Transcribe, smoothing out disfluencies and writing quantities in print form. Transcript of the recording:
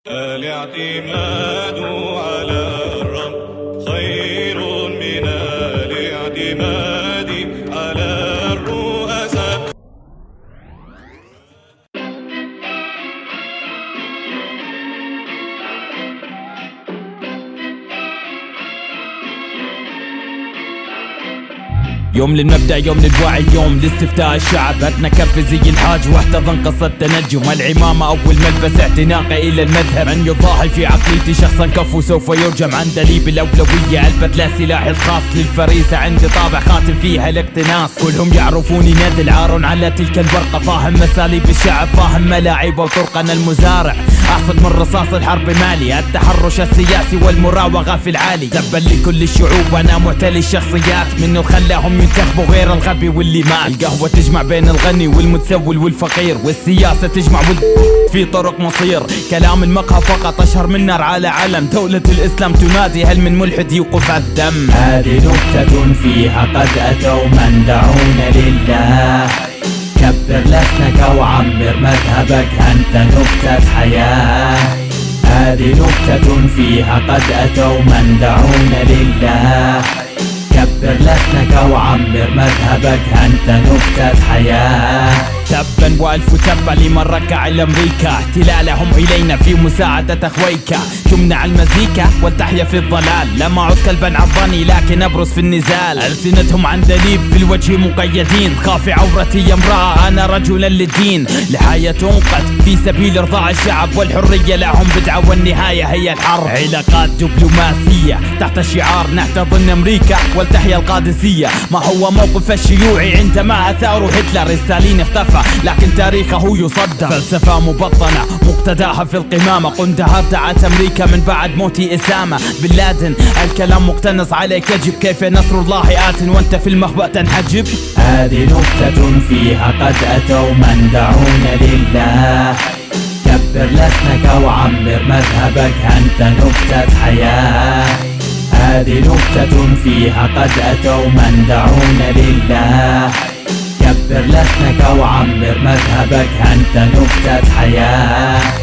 الاعتماد على الرب خير من الاعتماد على الرؤساء. يوم للمبدأ، يوم للوعي، يوم لاستفتاء الشعب. هاتنا كف زي الحاج واحتضن قصة تنجم. العمامة أول ملبس اعتناقه إلى المذهب. من يضاهي في عقليتي شخصا كفو سوف يرجم. عندلي بالأولوية ألبت لا سلاحي الخاص للفريسة. عندي طابع خاتم فيها الاقتناص. كلهم يعرفوني نادل عار على تلك البرقة. فاهم مساليب الشعب، فاهم ملاعب وطرقنا. المزارع أحصد من رصاص الحرب مالي. التحرش السياسي والمراوغة في العالي. تبا لكل الشعوب وأنا معتلي الشخصيات. منه خلاهم ينتخبوا غير الغبي واللي مات. القهوة تجمع بين الغني والمتسول والفقير، والسياسة تجمع في طرق مصير. كلام المقهى فقط أشهر من نار على علم. دولة الإسلام تنادي هل من ملحد يوقف الدم. هذه نكتة فيها قد أتوا من دعون لله. كبر لسنك وعمر مذهبك، أنت نكتة حياة. هذه نكتة فيها قد أتوا من دعون لله. كبر لسنك وعمر مذهبك، أنت نكتة حياة. تبا والف تبا لمن ركع الامريكا. احتلالهم الينا في مساعدة اخويك. تمنع المزيكا ولتحيا في الضلال. لم اعد كلبا عضني لكن ابرز في النزال. السنتهم عندليب في الوجه مقيدين. خافي عورتي يا امرأة انا رجلا للدين. لحاية تنقد في سبيل ارضاء الشعب، والحرية لهم بدعة والنهاية هي الحرب. علاقات دبلوماسية تحت شعار نحتضن امريكا ولتحيا القادسية. ما هو موقف الشيوعي عندما اثاروا هتلر؟ ستالين اختفى لكن تاريخه يصدر. فلسفة مبطنة مقتداها في القمامة. قندها ابدعت امريكا من بعد موت اسامة بن لادن. الكلام مقتنص عليك يجب. كيف نصر الله آت وانت في المخبأ تنحجب. هذه نكتة فيها قد أتوا من دعون لله. كبر لسنك وعمر مذهبك، أنت نكتة حياة. هذه نكتة فيها قد أتوا من دعون لله. كبر لسنك وعمر مذهبك، أنت نكتة حياة.